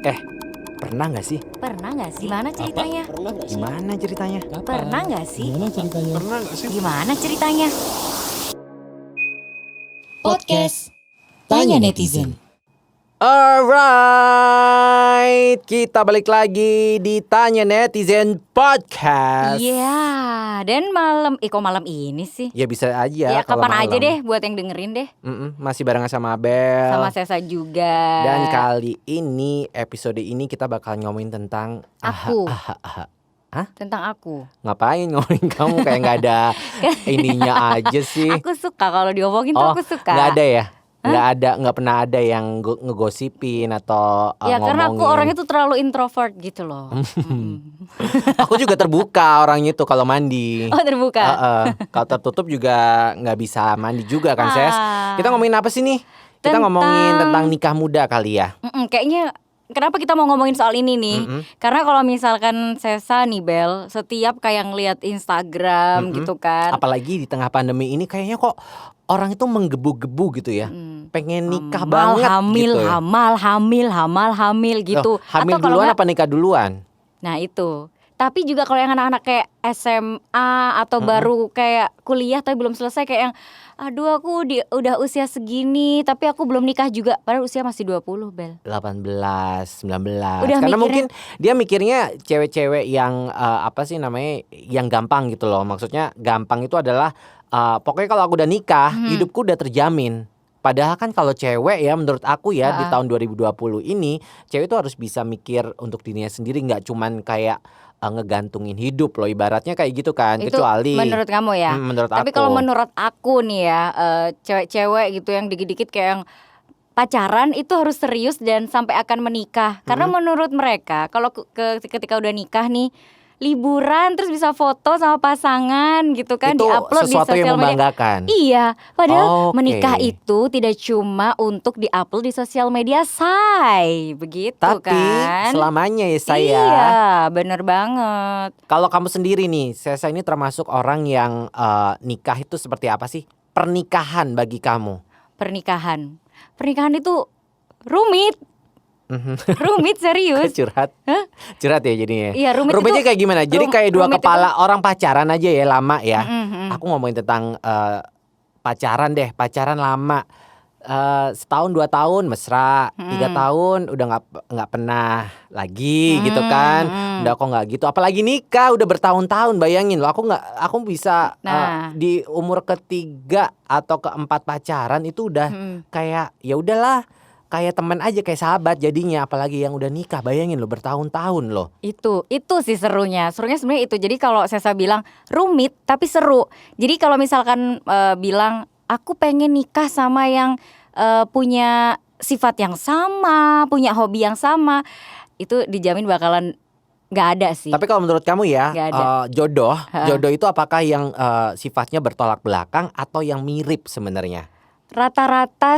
Eh, pernah gak sih? Pernah nggak sih? Gimana ceritanya? Pernah nggak sih? Gimana ceritanya? Pernah nggak sih? Gimana ceritanya? Pernah gak sih? Gimana ceritanya? Podcast Tanya Netizen. Alright, kita balik lagi di Tanya Netizen Podcast. Iya, dan kok malam ini sih? Ya bisa aja Ya kalau kapan aja malam. deh buat yang dengerin deh. Masih barengan sama Abel. Sama Sesa juga. Dan kali ini, episode ini kita bakal ngomongin tentang Aku. Hah? Tentang aku. Ngapain ngomongin kamu kayak gak ada ininya aja sih. Aku suka kalau diomongin tuh aku suka. Gak ada ya? Nggak pernah ada yang ngegosipin atau Ya karena aku ngomongin. orangnya tuh terlalu introvert gitu loh. Aku juga terbuka orangnya tuh kalau mandi. Oh terbuka. Kalau tertutup juga nggak bisa mandi juga kan, Ses. Ah. Kita ngomongin apa sih nih? Kita ngomongin tentang nikah muda kali ya. Kayaknya kenapa kita mau ngomongin soal ini nih? Karena kalau misalkan Sesa nih Bel, setiap kayak ngeliat Instagram gitu kan. Apalagi di tengah pandemi ini kayaknya kok orang itu menggebu-gebu gitu ya. Pengen nikah banget hamil, gitu ya. hamil gitu. Loh, hamil Atau kalau duluan nggak- apa nikah duluan? Nah itu. Tapi juga kalau yang anak-anak kayak SMA atau baru kayak kuliah tapi belum selesai kayak yang aduh aku udah usia segini tapi aku belum nikah juga padahal usia masih 20 Bel. 18, 19. Udah Karena mikirnya- mungkin dia mikirnya cewek-cewek yang apa sih namanya, yang gampang gitu loh. Maksudnya gampang itu adalah pokoknya kalau aku udah nikah, hidupku udah terjamin. Padahal kan kalau cewek ya, menurut aku ya di tahun 2020 ini, cewek itu harus bisa mikir untuk dirinya sendiri, nggak cuman kayak ngegantungin hidup loh, ibaratnya kayak gitu kan. Itu Kecuali menurut kamu ya. menurut Tapi aku. kalau menurut aku nih ya, cewek-cewek gitu yang dikit-dikit kayak yang pacaran itu harus serius dan sampai akan menikah. Karena menurut mereka kalau ketika udah nikah nih liburan terus bisa foto sama pasangan gitu kan, itu diupload di sesuatu sosial yang media. membanggakan. Iya, padahal Oke. menikah itu tidak cuma untuk diupload di sosial media, say, begitu Tapi kan? selamanya ya saya. Iya, bener banget. Kalau kamu sendiri nih, Sesa ini termasuk orang yang nikah itu seperti apa sih? Pernikahan bagi kamu? Pernikahan itu rumit. Rumit serius. Curhat. Curhat ya jadinya. Iya, rumit Rumitnya itu- kayak gimana? Jadi kayak dua rumit kepala orang pacaran aja ya, lama ya. Mm-mm. Aku ngomongin tentang pacaran deh, pacaran lama. Setahun 2 tahun mesra, 3 tahun udah nggak pernah lagi gitu kan. Udah kok nggak gitu. Apalagi nikah udah bertahun-tahun, bayangin loh. Aku bisa Nah. di umur ketiga atau keempat pacaran itu udah kayak ya udahlah, kayak teman aja, kayak sahabat jadinya. Apalagi yang udah nikah, bayangin loh, bertahun-tahun loh. Itu sih serunya sebenarnya itu. Jadi kalau Sesa bilang rumit tapi seru. Jadi kalau misalkan bilang aku pengen nikah sama yang punya sifat yang sama, punya hobi yang sama, itu dijamin bakalan nggak ada sih. Tapi kalau menurut kamu ya, Nggak ada. jodoh itu apakah yang sifatnya bertolak belakang atau yang mirip sebenarnya? Rata-rata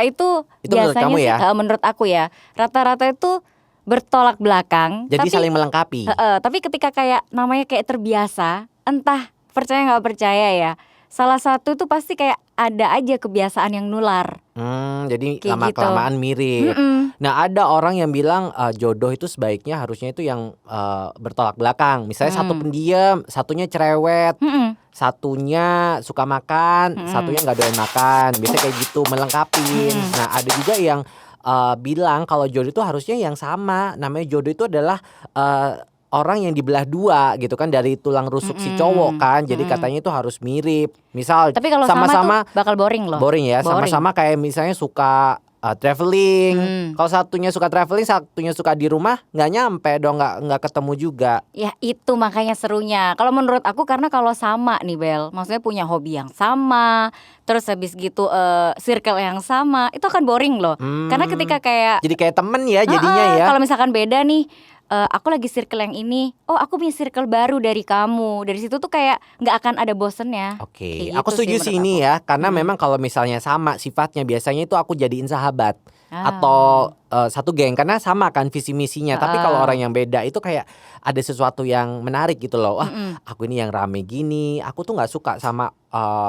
itu Itu menurut biasanya kamu sih, ya? menurut aku ya, rata-rata itu bertolak belakang. Jadi tapi, saling melengkapi. tapi ketika kayak namanya kayak terbiasa, entah percaya nggak percaya ya, salah satu tuh pasti kayak ada aja kebiasaan yang nular. Jadi Kayak lama-kelamaan mirip. Mm-mm. Nah, ada orang yang bilang jodoh itu sebaiknya harusnya itu yang bertolak belakang. Misalnya satu pendiam, satunya cerewet, Mm-mm. satunya suka makan, satunya nggak doyan makan. Biasanya kayak gitu, melengkapi. Nah, ada juga yang bilang kalau jodoh itu harusnya yang sama. Namanya jodoh itu adalah orang yang dibelah dua gitu kan, dari tulang rusuk si cowok kan. Jadi katanya itu harus mirip. Misal Tapi kalau sama-sama sama tuh bakal boring loh. boring ya, Boring. sama-sama kayak misalnya suka traveling. Kalau satunya suka traveling, satunya suka di rumah, nggak nyampe dong, nggak ketemu juga. Ya itu makanya serunya. Kalau menurut aku karena kalau sama nih Bel, maksudnya punya hobi yang sama, terus habis gitu circle yang sama, itu akan boring loh. Karena ketika kayak Jadi kayak temen ya jadinya ya. kalau misalkan beda nih, aku lagi circle yang ini, oh aku punya circle baru dari kamu. Dari situ tuh kayak nggak akan ada bosennya. Oke, Kayak aku gitu setuju sih menurut ini aku. ya, karena memang kalau misalnya sama sifatnya biasanya itu aku jadiin sahabat. atau satu geng karena sama kan visi misinya. Tapi kalau Ah. orang yang beda itu kayak ada sesuatu yang menarik gitu loh. Wah, aku ini yang rame gini, aku tuh nggak suka sama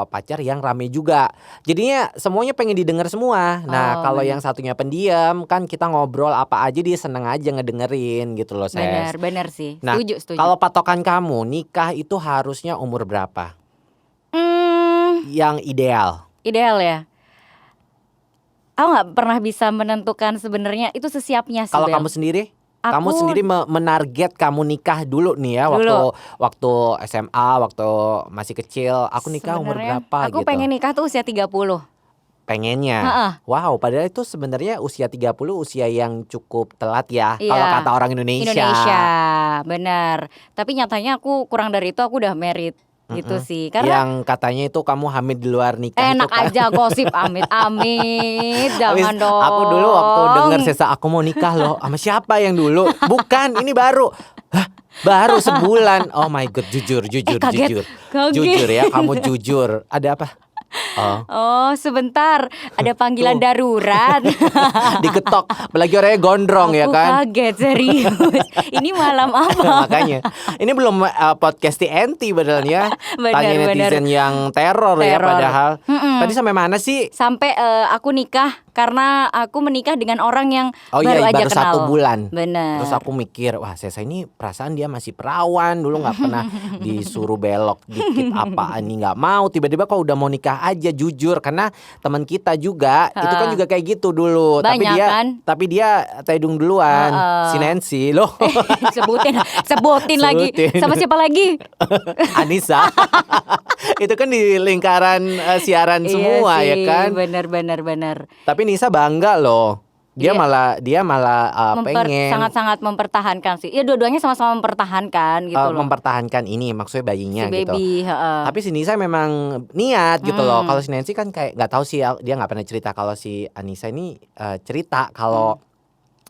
pacar yang rame juga. Jadinya semuanya pengen didengar semua. Nah, Oh, kalau bener. yang satunya pendiam kan kita ngobrol apa aja dia seneng aja ngedengerin gitu loh, Ses. Bener sih. Nah, Setuju. kalau patokan kamu nikah itu harusnya umur berapa? Yang ideal. Ideal ya. Aku nggak pernah bisa menentukan sebenarnya itu sesiapnya sih, Kalau Bel. kamu sendiri? Kamu Aku- sendiri menarget kamu nikah dulu nih ya Dulu. waktu SMA, waktu masih kecil. Aku nikah umur Sebenarnya berapa aku gitu? pengen nikah tuh usia 30. Pengennya. Heeh. Wow, padahal itu sebenarnya usia 30 usia yang cukup telat ya Iya. kalau kata orang Indonesia. Indonesia, benar. Tapi nyatanya aku kurang dari itu, aku udah married gitu sih. Karena Yang katanya itu kamu hamil di luar nikah enak itu kan. aja gosip amit-amit, jangan Habis dong. aku dulu waktu denger Sesa aku mau nikah loh. Sama siapa yang dulu? Bukan, ini baru. Hah? Baru sebulan. Oh my god, jujur. Kaget. Jujur ya, kamu jujur. Ada apa? Oh, Oh, sebentar, ada panggilan Tuh. darurat. diketok. Apalagi orangnya gondrong ya Aku kan. kaget serius. Ini malam apa? Makanya ini belum podcast TNT padahal ya. Benar, Tanya netizen yang teror ya Teror. padahal. Tadi sampai mana sih? Sampai aku nikah karena aku menikah dengan orang yang Oh baru iya, aja baru kenal. 1 bulan. Bener. Terus aku mikir, wah Sesa ini perasaan dia masih perawan. Dulu gak pernah disuruh belok dikit apaan nih gak mau. Tiba-tiba kok udah mau nikah aja, jujur. Karena teman kita juga, itu kan juga kayak gitu dulu. Banyak kan? Tapi dia tedung duluan. Si Nancy loh. sebutin lagi. Sebutin. Sama siapa lagi? Anissa. Itu kan di lingkaran siaran semua Iya ya sih, kan. bener. Tapi Nisa bangga loh. Dia Iya. malah pengen Sangat-sangat mempertahankan sih. Ya dua-duanya sama-sama mempertahankan gitu loh. mempertahankan ini maksudnya bayinya Si gitu. baby, heeh. Tapi si Nisa memang niat gitu loh. Kalau si Nancy kan kayak nggak tahu sih, dia nggak pernah cerita. Kalau si Anissa ini cerita kalau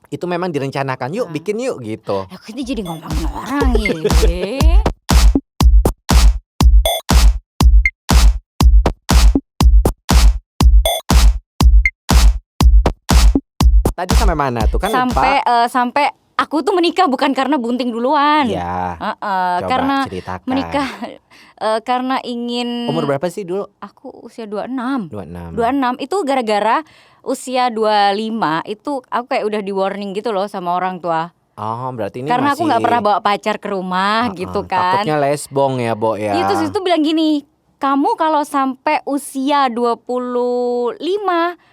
itu memang direncanakan. Yuk bikin yuk gitu. Aku ini jadi ngomongin orang ya. Tadi sampai mana tuh kan Sampai aku tuh menikah bukan karena bunting duluan. Ya. Coba Karena ceritakan. menikah karena ingin. Umur berapa sih dulu? Aku usia 26. 26. 26 itu gara-gara usia 25 itu aku kayak udah di warning gitu loh sama orang tua. Oh berarti ini Karena aku masih nggak pernah bawa pacar ke rumah gitu kan. Takutnya lesbong ya Bo ya. Iya, terus itu bilang gini, kamu kalau sampai usia 25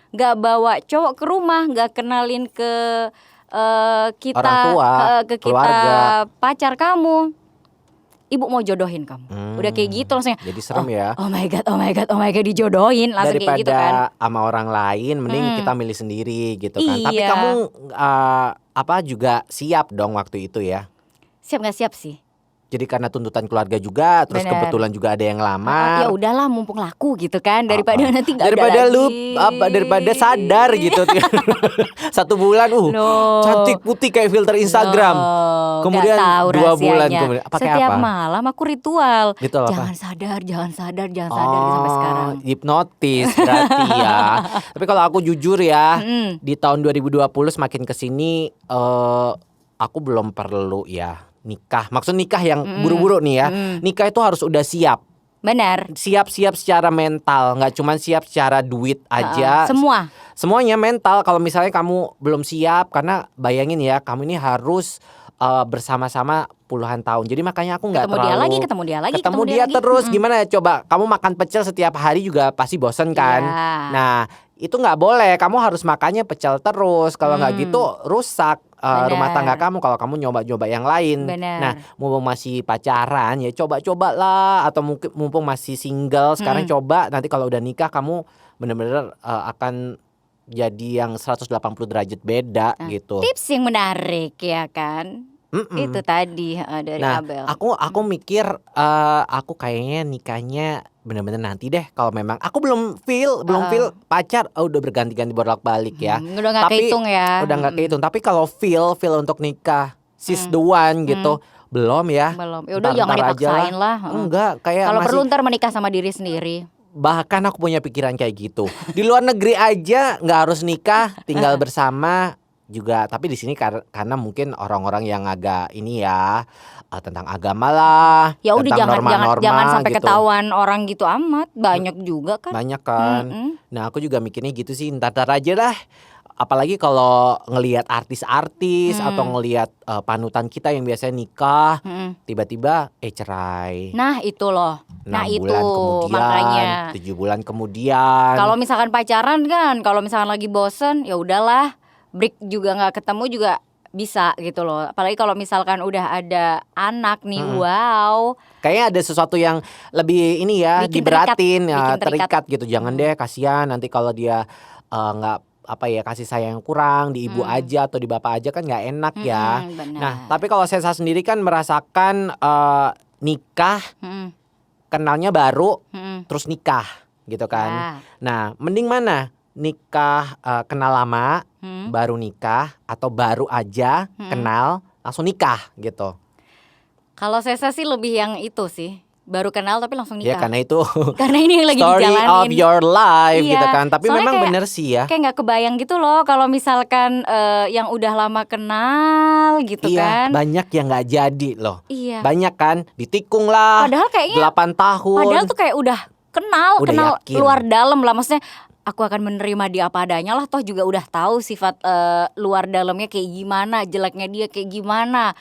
nggak bawa cowok ke rumah, nggak kenalin ke kita, Orang tua, ke kita keluarga. pacar kamu, ibu mau jodohin kamu. Udah kayak gitu langsung. Jadi serem ya. Oh my god dijodohin langsung Daripada kayak gitu kan. sama orang lain mending kita milih sendiri gitu kan. Tapi Iya. kamu juga siap dong waktu itu ya. Siap nggak siap sih? Jadi karena tuntutan keluarga juga, terus Bener. kebetulan juga ada yang lamar. Ya udahlah mumpung laku gitu kan, daripada nanti nggak ada daripada lagi. lu daripada sadar gitu. 1 bulan Loh. cantik putih kayak filter Instagram. Loh, Kemudian nggak tahu 2 bulan rahasianya. kemudian pakai Setiap apa? malam aku ritual. Ritual apa? Jangan sadar gitu sampai sekarang. Hipnotis berarti ya. Tapi kalau aku jujur ya, di tahun 2020 semakin kesini aku belum perlu ya nikah. Maksud nikah yang buru-buru nih ya. Nikah itu harus udah siap. Benar. Siap-siap secara mental, nggak cuma siap secara duit aja. Semua. Semuanya mental. Kalau misalnya kamu belum siap, karena bayangin ya, kamu ini harus bersama-sama puluhan tahun. Jadi makanya aku nggak Ketemu terlalu dia lagi, ketemu dia lagi, ketemu dia lagi. terus. Gimana ya, coba kamu makan pecel setiap hari juga pasti bosen kan. Iya. Nah itu nggak boleh. Kamu harus makannya pecel terus. Kalau nggak gitu rusak rumah tangga kamu. Kalau kamu nyoba-nyoba yang lain. Bener. Nah mumpung masih pacaran ya coba-coba lah. Atau mungkin mumpung masih single sekarang coba. Nanti kalau udah nikah kamu bener-bener akan jadi yang 180 derajat beda gitu. Tips yang menarik ya kan. Itu tadi dari Nah, Abel. aku mikir aku kayaknya nikahnya bener-bener nanti deh. Kalau memang aku belum feel pacar, udah berganti-ganti bolak-balik ya. Udah nggak kehitung ya. Udah nggak kehitung. Tapi kalau feel untuk nikah, sis the one gitu, belum ya. Belum. Ya udah jangan Ntar-ntar aja dipaksain lah. Enggak, kayak Kalau masih perlu ntar menikah sama diri sendiri. bahkan aku punya pikiran kayak gitu. Di luar negeri aja nggak harus nikah, tinggal bersama juga. Tapi di sini karena mungkin orang-orang yang agak ini ya tentang agama lah, Ya udah tentang jangan norma-norma sampai gitu. ketahuan orang gitu amat. Banyak juga kan. Banyak kan. Mm-mm. Nah aku juga mikirnya gitu sih, ntar aja lah. Apalagi kalau ngelihat artis-artis atau ngelihat panutan kita yang biasanya nikah, Mm-mm. tiba-tiba cerai. Nah itu loh. 6 Nah itu bulan kemudian, makanya 7 bulan kemudian. kalau misalkan pacaran kan, kalau misalkan lagi bosen ya udahlah, break juga nggak ketemu juga bisa gitu loh. Apalagi kalau misalkan udah ada anak nih, wow. Kayaknya ada sesuatu yang lebih ini ya, Bikin diberatin terikat, ya, bikin terikat. terikat gitu. Jangan deh, kasihan nanti kalau dia nggak apa ya, kasih sayang kurang di ibu aja atau di bapak aja kan nggak enak ya. Benar. Nah, tapi kalau saya sendiri kan merasakan nikah, Mm-mm. kenalnya baru, Mm-mm. terus nikah gitu Ya. kan. Nah, mending mana? Nikah kenal lama, baru nikah, atau baru aja kenal langsung nikah gitu. Kalau saya sih lebih yang itu sih, baru kenal tapi langsung Ya nikah. karena itu Karena ini yang lagi story dijalanin. of your life Iya, gitu kan. Tapi soalnya memang kayak- bener sih ya. Kayak nggak kebayang gitu loh kalau misalkan yang udah lama kenal gitu Iya, kan. banyak yang nggak jadi loh. Iya. Banyak kan ditikung lah. Padahal kayaknya 8 tahun. Padahal tuh kayak udah Udah kenal yakin. luar dalam lah. Maksudnya aku akan menerima dia apa adanya lah. Toh juga udah tahu sifat luar dalamnya kayak gimana, jeleknya dia kayak gimana.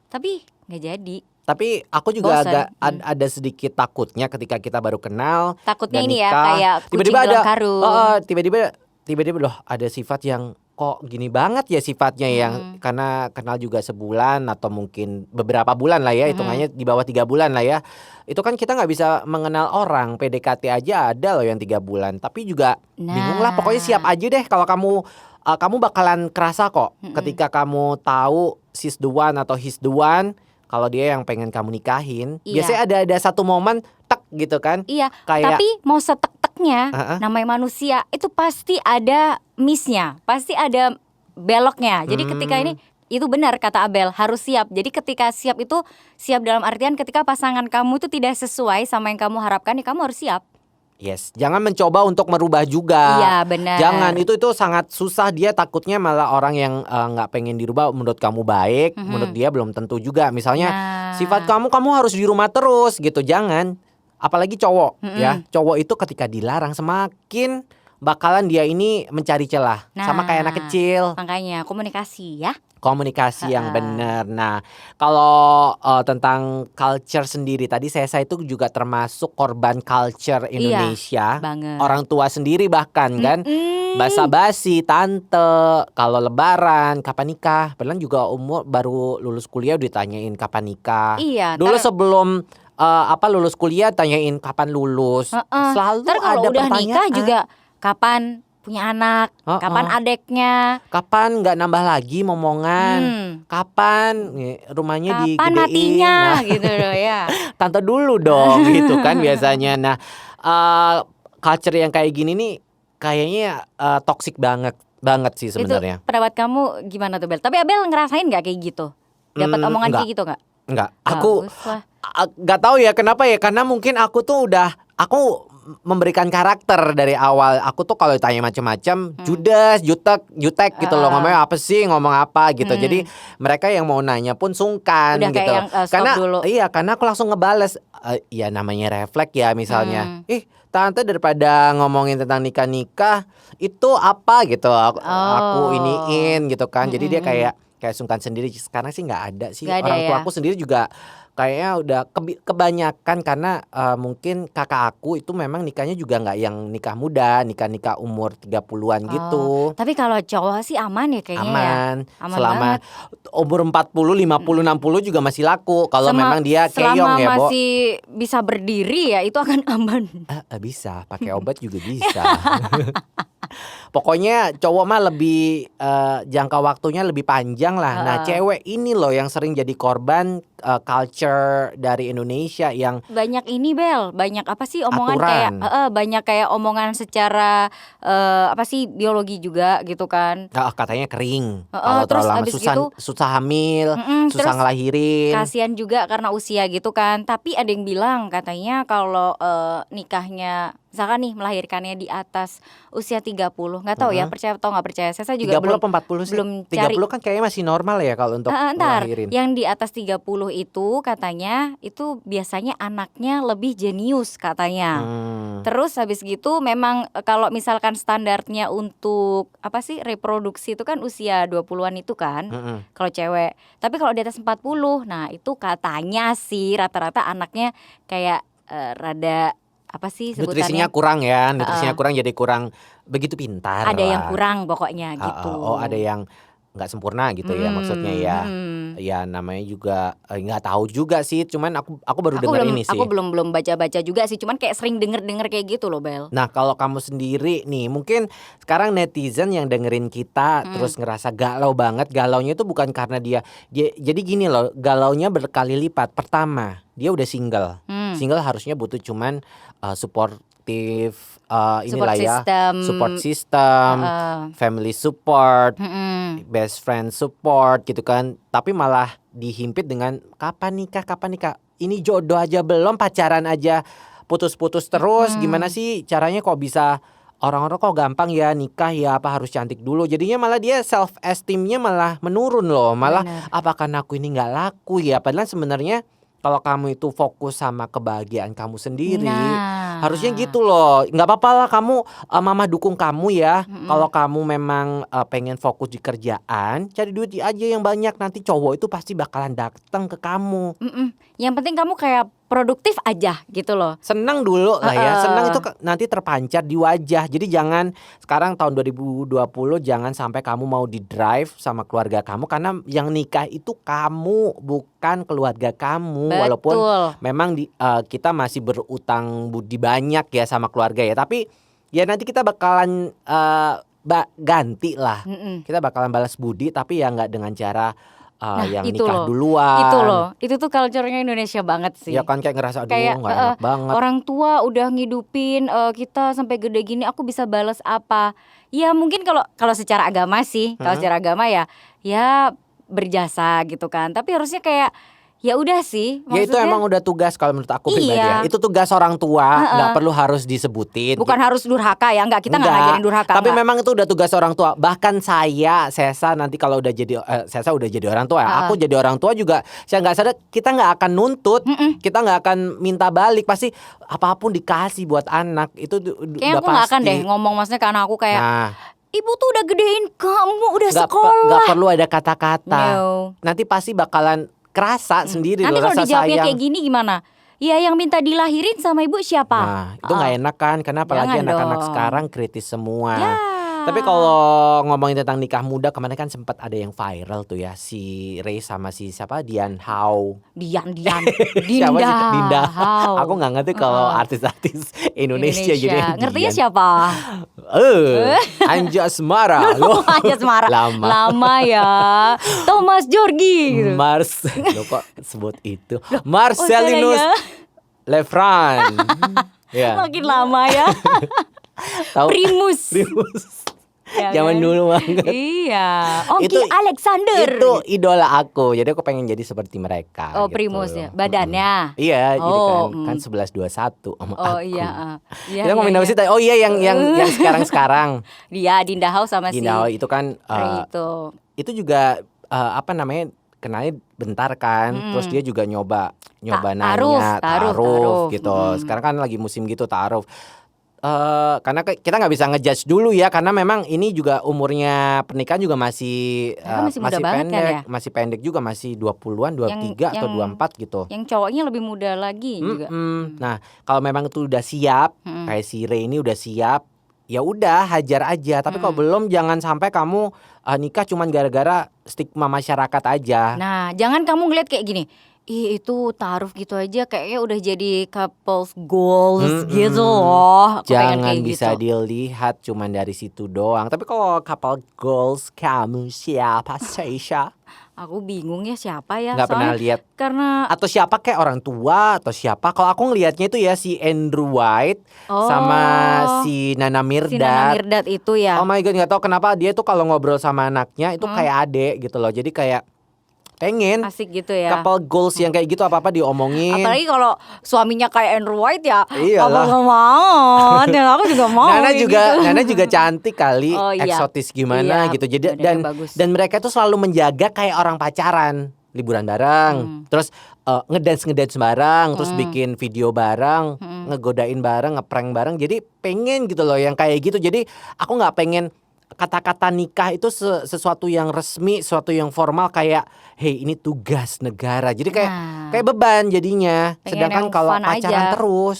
Tapi nggak jadi. Tapi aku juga Bosen. agak ada sedikit takutnya ketika kita baru kenal. Takutnya dan ini ya, nikah, kayak kucing tiba-tiba ada dalam karung. tiba-tiba loh ada sifat yang kok gini banget ya sifatnya yang karena kenal juga sebulan atau mungkin beberapa bulan lah ya, hitungannya di bawah 3 bulan lah ya. Itu kan kita nggak bisa mengenal orang, PDKT aja ada loh yang 3 bulan. Tapi juga bingung lah, pokoknya siap aja deh kalau kamu bakalan kerasa kok ketika kamu tahu she's the one atau he's the one. Kalau dia yang pengen kamu nikahin, Iya. biasanya ada satu momen tek gitu kan. Iya, Kayak- tapi mau setek-teknya, Uh-uh. namanya manusia itu pasti ada miss-nya, pasti ada beloknya. Jadi ketika ini itu benar kata Abel, harus siap. Jadi ketika siap itu siap dalam artian ketika pasangan kamu itu tidak sesuai sama yang kamu harapkan, ya kamu harus siap. Yes, jangan mencoba untuk merubah juga. Iya, benar. Jangan, itu sangat susah. Dia takutnya malah orang yang nggak pengen dirubah menurut kamu baik, menurut dia belum tentu juga. Misalnya Nah. sifat kamu harus di rumah terus gitu. Jangan. Apalagi cowok ya. Cowok itu ketika dilarang semakin bakalan dia ini mencari celah. Sama kayak anak kecil. Makanya komunikasi ya. Komunikasi yang benar. Nah, kalau tentang culture sendiri tadi saya itu juga termasuk korban culture Indonesia. banget. Orang tua sendiri bahkan kan basa-basi, tante, kalau lebaran kapan nikah. Padahal juga umur baru lulus kuliah ditanyain kapan nikah. Iya, Dulu ntar- sebelum lulus kuliah tanyain kapan lulus. Selalu Ntar kalau ada udah pertanyaan. nikah juga kapan punya anak, kapan adeknya, Kapan nggak nambah lagi momongan? Kapan rumahnya digedein? kapan matinya Nah, gitu loh ya. tante dulu dong gitu kan biasanya. Nah, culture yang kayak gini nih kayaknya toxic banget sih sebenarnya. Itu pendapat kamu gimana tuh Bel? Tapi Abel ngerasain nggak kayak gitu? Dapat omongan enggak. kayak gitu nggak? Enggak, aku Bagus lah. nggak tahu ya kenapa ya, karena mungkin aku memberikan karakter dari awal. Aku tuh kalau ditanya macam-macam judes, jutek gitu loh, ngomongnya apa sih, ngomong apa gitu. Jadi mereka yang mau nanya pun sungkan Udah gitu. kayak yang, stop Karena dulu. iya, karena aku langsung ngebales ya namanya refleks ya misalnya. Tante daripada ngomongin tentang nikah itu apa gitu. Aku iniin gitu kan. Jadi dia kayak sungkan sendiri. Sekarang sih nggak ada sih. Nggak ada Orang tua ya? aku sendiri juga kayaknya udah kebanyakan karena mungkin kakak aku itu memang nikahnya juga nggak yang nikah muda, nikah umur 30-an gitu. Tapi kalau cowok sih aman ya kayaknya ya. Aman. Aman Selama banget. umur 40, 50, 60 juga masih laku. Kalau memang dia keong selama ya, Bo. masih bisa berdiri ya itu akan aman. Bisa, pakai obat juga bisa. Pokoknya cowok mah lebih jangka waktunya lebih panjang lah. Nah, cewek ini loh yang sering jadi korban culture dari Indonesia yang Banyak ini Bel, banyak apa sih omongan Aturan. kayak banyak kayak omongan secara apa sih biologi juga gitu kan. katanya kering. Kalau terus terlalu lama abis susah gitu, susah hamil, susah terus ngelahirin. Kasian juga karena usia gitu kan. Tapi ada yang bilang katanya kalau nikahnya misalkan nih melahirkannya di atas usia 30, nggak tahu ya percaya atau nggak percaya. Saya juga 30 belum apa 40 sih? belum 30 cari. kan kayaknya masih normal ya kalau untuk Ntar ngelahirin. yang di atas 30 itu katanya itu biasanya anaknya lebih jenius katanya. Terus habis gitu memang kalau misalkan standarnya untuk apa sih reproduksi itu kan usia 20-an itu kan kalau cewek. Tapi kalau di atas 40, nah itu katanya sih rata-rata anaknya kayak rada apa sih Nutrisinya sebutannya? kurang ya, nutrisinya kurang jadi kurang begitu pintar Ada yang lah. kurang pokoknya gitu. Oh ada yang nggak sempurna gitu ya maksudnya ya. Ya namanya juga nggak tahu juga sih, cuman aku baru dengar ini sih. Aku belum baca-baca juga sih, cuman kayak sering denger kayak gitu loh, Bel. Nah kalau kamu sendiri nih, mungkin sekarang netizen yang dengerin kita terus ngerasa galau banget. Galaunya itu bukan karena dia jadi gini loh, galaunya berkali lipat. Pertama, dia udah single. Single harusnya butuh cuman supportive inilah ya, support system, family support, best friend support gitu kan. Tapi malah dihimpit dengan kapan nikah. Ini jodoh aja belum, pacaran aja putus-putus terus. Gimana sih caranya kok bisa orang-orang kok gampang ya nikah ya, apa harus cantik dulu. Jadinya malah dia self esteemnya malah menurun loh. Malah apakah aku ini nggak laku ya. Padahal sebenarnya kalau kamu itu fokus sama kebahagiaan kamu sendiri, harusnya gitu loh. Nggak apa-apa lah kamu, mama dukung kamu ya. Kalau kamu memang pengen fokus di kerjaan, cari duit aja yang banyak. Nanti cowok itu pasti bakalan datang ke kamu. Yang penting kamu kayak produktif aja gitu loh. Senang dulu lah ya. Senang itu nanti terpancar di wajah. Jadi jangan sekarang tahun 2020 jangan sampai kamu mau di drive sama keluarga kamu, karena yang nikah itu kamu bukan keluarga kamu. Betul. Walaupun memang kita masih berutang budi banyak ya sama keluarga ya. Tapi ya nanti kita bakalan ganti lah. Kita bakalan balas budi, tapi ya nggak dengan cara yang itu nikah loh. duluan. Itu loh. Itu tuh culture-nya Indonesia banget sih. Ya kan kayak ngerasa aduh Kayak nggak enak banget. orang tua udah ngidupin kita sampai gede gini, aku bisa balas apa? Ya mungkin kalau secara agama sih, kalau secara agama ya berjasa gitu kan. Tapi harusnya kayak ya udah sih. Ya itu emang udah tugas kalau menurut aku pribadi ya. Iya. Itu tugas orang tua, nggak perlu harus disebutin. Bukan harus durhaka ya, kita nggak ngajarin durhaka. Tapi enggak. memang itu udah tugas orang tua. Bahkan Sesa nanti kalau udah jadi Sesa udah jadi orang tua, aku jadi orang tua juga. Saya nggak sadar kita nggak akan nuntut, kita nggak akan minta balik. Pasti apapun dikasih buat anak itu Kayaknya udah aku nggak akan pasti. deh ngomong maksudnya ke anak aku kayak Nah, ibu tuh udah gedein kamu, udah nggak sekolah. perlu ada kata-kata. No. Nanti pasti bakalan kerasa sendiri Nanti loh kalau rasa dijawabnya sayang. kayak gini gimana? Ya yang minta dilahirin sama ibu siapa? Nah, itu nggak enak kan, karena apalagi Jangan anak-anak dong. sekarang kritis semua. Ya. Tapi kalau ngomongin tentang nikah muda, kemarin kan sempat ada yang viral tuh ya, si Ray sama si siapa Dian Hao. Dian Siapa sih? Dinda. Hao. Aku nggak ngerti kalau artis-artis Indonesia jadi Ngertinya Dian. siapa? Anjasmara. Loh. Anjasmara. Lama ya. Thomas Jorgi gitu. Lo kok sebut itu? Marcelinus caranya. Lefran. Ya. Makin lama ya. Tahu? Primus. Ya Zaman kan? dulu banget. Iya. Oki Itu- Alexander. Itu idola aku. Jadi aku pengen jadi seperti mereka. Oh, gitu. Primus ya. Badannya. Iya, jadi Oh, kan 11-21 sama Oh aku. iya. Iya. Kita ngomongin apa sih tadi? Oh iya yang sekarang. Dia Dinda House sama si Dinda itu kan Ray itu juga apa namanya? Kenalnya bentar kan. Terus dia juga nyoba nanya taruh gitu. Sekarang kan lagi musim gitu taruh. Karena kita nggak bisa ngejudge dulu ya, karena memang ini juga umurnya pernikahan juga masih Mereka masih muda banget pendek, kan ya? masih pendek juga, masih 20-an, 23 atau 24 gitu. Yang cowoknya lebih muda lagi juga. Nah, kalau memang itu udah siap, kayak si Ray ini udah siap, ya udah hajar aja. Tapi kalau belum, jangan sampai kamu nikah cuman gara-gara stigma masyarakat aja. Nah, jangan kamu ngeliat kayak gini. Ih, itu taruh gitu aja kayaknya udah jadi couples goals gitu loh. Aku pengen Jangan kayak bisa gitu. dilihat cuman dari situ doang. Tapi kalau couple goals kamu siapa Sesha? Aku bingung ya siapa ya. Nggak pernah Soalnya lihat. karena Atau siapa kayak orang tua atau siapa? Kalau aku ngelihatnya itu ya si Andrew White sama si Nana Mirdad. si Nana Mirdad itu ya. Oh my god, nggak tahu kenapa dia tuh kalau ngobrol sama anaknya itu kayak adek gitu loh. Jadi kayak Pengen. Asik gitu ya. Couple goals yang kayak gitu apa-apa diomongin. Apalagi kalau suaminya kayak Andrew White ya. Iyalah. Apa banget. Dan aku juga mau. Nana kayak juga gitu. Nana juga cantik kali, Oh, iya. eksotis gimana Iya, gitu. Jadi badannya bagus. dan mereka tuh selalu menjaga kayak orang pacaran, liburan bareng, terus ngedance bareng, terus bikin video bareng, ngegodain bareng, ngeprank bareng. Jadi pengen gitu loh yang kayak gitu. Jadi aku nggak pengen kata-kata nikah itu sesuatu yang resmi, sesuatu yang formal kayak hey ini tugas negara. Jadi kayak beban jadinya. Pengen Sedangkan yang kalau fun pacaran aja. terus,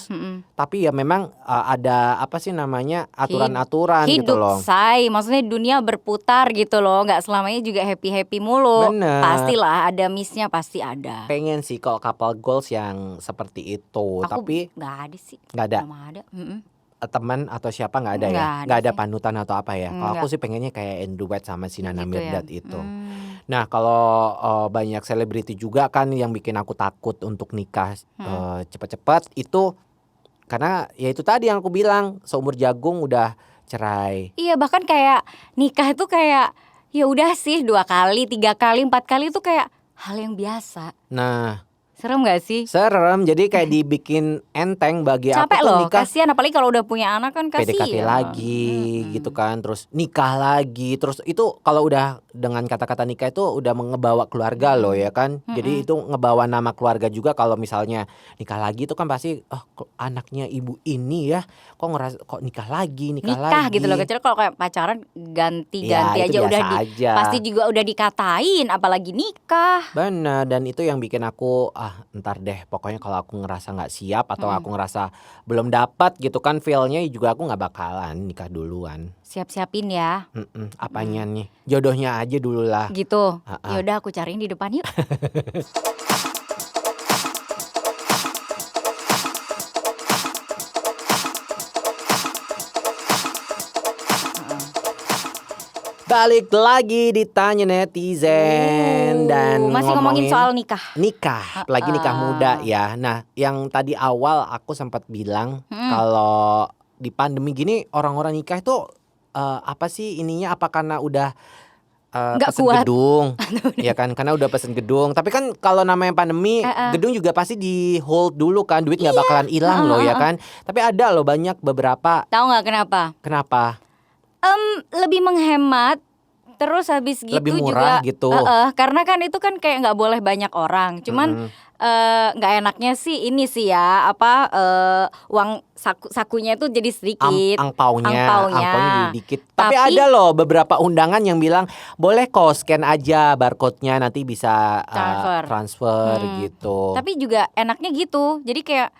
tapi ya memang ada apa sih namanya aturan-aturan gitu Hidup loh. say, maksudnya dunia berputar gitu loh, nggak selamanya juga happy mulu. Bener. Pastilah ada missnya, pasti ada. Pengen sih kalau couple goals yang seperti itu, Aku tapi nggak ada sih. nggak ada. Belum ada. Teman atau siapa nggak ada ya? Nggak ada Nggak ada sih. panutan atau apa ya? Kalau aku Nggak. sih pengennya kayak Andrew White sama si Nana Gitu ya. Mirdad itu. Nah kalau banyak selebriti juga kan yang bikin aku takut untuk nikah cepet-cepet itu karena ya itu tadi yang aku bilang seumur jagung udah cerai. Iya, bahkan kayak nikah itu kayak ya udah sih 2 kali, 3 kali, 4 kali itu kayak hal yang biasa. Nah Serem gak sih? serem jadi kayak dibikin enteng bagi aku Capek tuh loh, nikah. kasihan apalagi kalau udah punya anak kan kasihan. PDKT lagi gitu kan, terus nikah lagi, terus itu kalau udah dengan kata-kata nikah itu udah ngebawa keluarga loh ya kan. Jadi itu ngebawa nama keluarga juga. Kalau misalnya nikah lagi itu kan pasti kok anaknya ibu ini ya kok ngerasa kok nikah lagi Nikah gitu loh, kecuali kalau kayak pacaran ganti-ganti Ya, itu aja udah biasa aja. pasti juga udah dikatain apalagi nikah. Benar, dan itu yang bikin aku ntar deh pokoknya kalau aku ngerasa nggak siap atau aku ngerasa belum dapat gitu kan feelnya juga aku nggak bakalan nikah duluan. Siap-siapin ya. Apanya nih jodohnya aja dulu lah. Gitu. Ah. Ya udah aku cariin di depan yuk. Balik lagi ditanya netizen dan Masih ngomongin soal nikah. nikah, apalagi nikah muda ya. Nah, yang tadi awal aku sempat bilang kalau di pandemi gini orang-orang nikah itu apa sih ininya? Apa karena udah Nggak pesen kuat. gedung, ya kan? Karena udah pesen gedung. Tapi kan kalau namanya pandemi, gedung juga pasti di hold dulu kan, duit nggak bakalan hilang loh ya kan. Tapi ada loh banyak beberapa. Tahu nggak kenapa? Kenapa? Lebih menghemat. Terus habis gitu Lebih murah juga gitu. karena kan itu kan kayak nggak boleh banyak orang. Cuman nggak enaknya sih ini sih ya apa uang sakunya itu jadi sedikit. Angpaunya jadi dikit. Tapi Tapi- ada loh beberapa undangan yang bilang boleh kok scan aja barcode-nya nanti bisa transfer gitu. Tapi juga enaknya gitu. Jadi kayak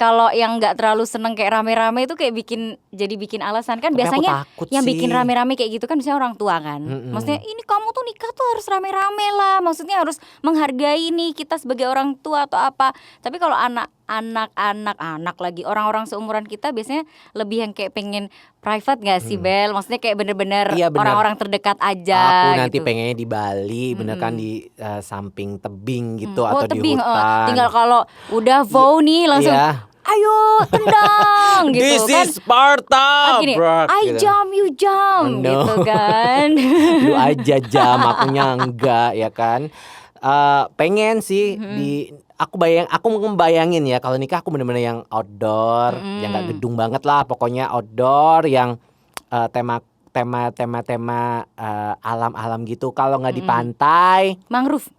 kalau yang nggak terlalu seneng kayak rame-rame itu kayak bikin alasan kan. Tapi aku Biasanya takut yang sih. bikin rame-rame kayak gitu kan biasanya orang tua kan. Maksudnya ini kamu tuh nikah tuh harus rame-rame lah. Maksudnya harus menghargai nih kita sebagai orang tua atau apa. Tapi kalau anak lagi orang-orang seumuran kita biasanya lebih yang kayak pengen private gak sih Bel? Maksudnya kayak bener-bener Iya, bener. orang-orang terdekat aja. Aku nanti gitu. pengennya di Bali, bener kan di samping tebing gitu Oh, atau tebing, di hutan. tinggal kalau udah vow nih langsung Iya. ayo tendang gitu This kan. is Sparta, Gini, bro. I Gitu. jump, you jump Oh, no. gitu kan. Lu aja jam, akunya enggak ya kan. Pengen sih aku ngebayangin ya kalau nikah aku bener-bener yang outdoor, yang nggak gedung banget lah, pokoknya outdoor yang tema alam-alam gitu. Kalau nggak di pantai, Mangrove.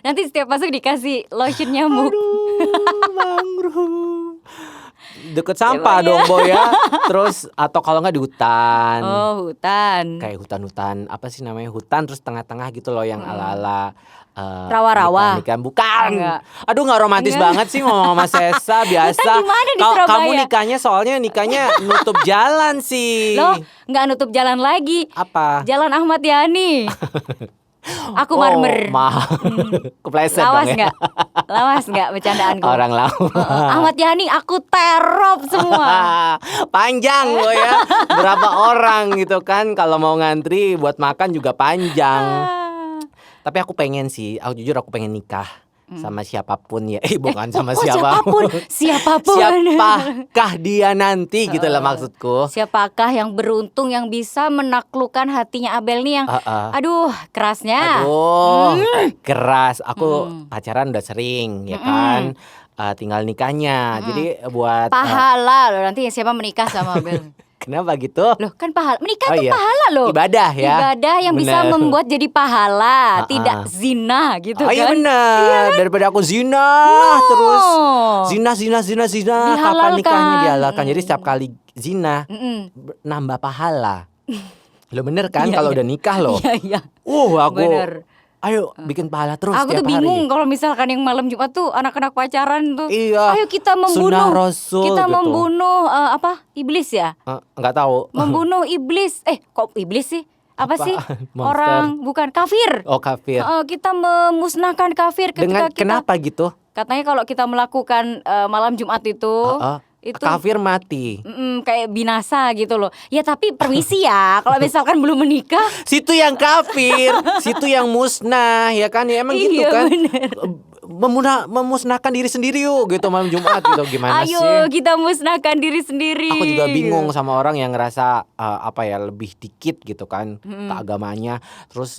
Nanti setiap masuk dikasih lotion nyamuk. mangrove. Deket sampah dong Boy ya. Terus atau kalau nggak di hutan. Oh, hutan. Kayak hutan-hutan apa sih namanya, hutan terus tengah-tengah gitu loh yang ala-ala Rawa-rawa. nikahan. Bukan. Enggak. Aduh nggak romantis banget sih ngomong sama Sesa biasa. Hutan di mana di Surabaya? Kamu nikahnya soalnya nutup jalan sih. Loh, nggak nutup jalan lagi. Apa? Jalan Ahmad Yani. Aku Oh, marmer. Kepleset Lawas dong ya. nggak? Lawas nggak bercandaanku? Orang lama. Ahmad Yani, aku terop semua. Panjang loh ya. Berapa orang gitu kan kalau mau ngantri buat makan juga panjang. Tapi aku pengen sih, aku jujur aku pengen nikah. sama siapapun ya. Bukan sama Oh, siapapun. Siapakah dia nanti gitu lah maksudku. Siapakah yang beruntung yang bisa menaklukkan hatinya Abel nih yang aduh kerasnya. Aduh, keras. Aku pacaran udah sering ya kan. Tinggal nikahnya. Jadi buat Pahala loh nanti siapa menikah sama Abel. kenapa gitu? Loh kan pahala menikah Oh, tuh iya. pahala loh. Ibadah ya. Ibadah yang bisa Bener. membuat jadi pahala, tidak zina gitu Oh kan. iya benar. Daripada aku zina terus zina kapan Dihalalkan. nikahnya dihalalkan. Jadi setiap kali zina Mm-mm. nambah pahala. Lo bener kan Iya, kalau iya. udah nikah lo. Iya. Aku Bener. ayo bikin pahala terus Aku tuh setiap bingung hari. kalau misalkan yang malam Jumat tuh anak-anak pacaran tuh. Iya. Ayo kita membunuh. Sunnah Rasul Kita gitu. membunuh apa? Iblis ya? Nggak tahu. Membunuh iblis. Kok iblis sih? Apa sih? Monster. Orang bukan kafir. Oh kafir. Kita memusnahkan kafir ketika Dengan kita kenapa gitu? katanya kalau kita melakukan malam Jumat itu itu Kafir mati. kayak binasa gitu loh. Ya tapi permisi ya, kalau misalkan belum menikah. Situ yang kafir, situ yang musnah, ya kan? Ya emang gitu Iya, kan? bener. Memusnahkan diri sendiri yuk gitu malam Jumat gitu. Gimana Ayo sih? kita musnahkan diri sendiri. Aku juga bingung sama orang yang ngerasa lebih dikit gitu kan keagamanya, terus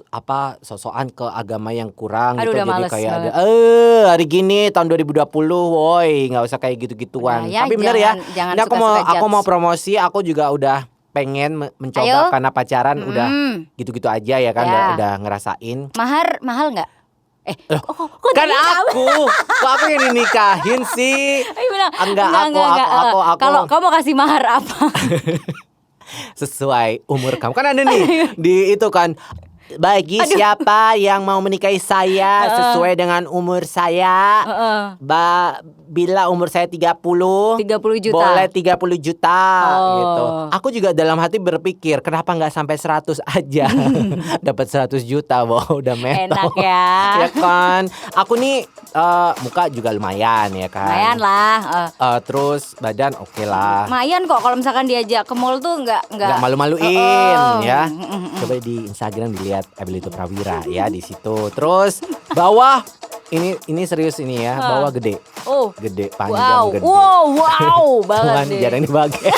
sosokan ke agama yang kurang Aduh, gitu. udah Jadi males kayak banget. ada hari gini tahun 2020, woi nggak usah kayak gitu-gituan. Udah, ya, Tapi bener ya, jangan ini suka-suka aku mau judge. promosi, aku juga udah pengen mencoba Ayo. karena pacaran udah gitu-gitu aja ya kan, Ya. udah ngerasain. mahal nggak? Kok Kan nikah? kok aku yang dinikahin sih? Ayo bilang, Enggak, enggak. aku. Kalau kamu mau kasih mahar apa? Sesuai umur kamu. Kan ada nih di itu kan, bagi siapa yang mau menikahi saya sesuai dengan umur saya, bila umur saya 30 30 juta. boleh 30 juta gitu. Oh. Aku juga dalam hati berpikir kenapa nggak sampai 100 aja. Dapat 100 juta, wow, udah meto. Enak ya. Ya kan. Aku nih muka juga lumayan ya kan. Lumayan lah. Terus badan oke lah. Lumayan kok kalau misalkan diajak ke mall tuh nggak Malu-maluin ya. Coba di Instagram dilihat Abelito Prawira ya di situ. Terus bawah ini serius ini ya, bawah gede. Oh. Gede, panjang gede. Wow, banget Cuman deh. jarang dipakai.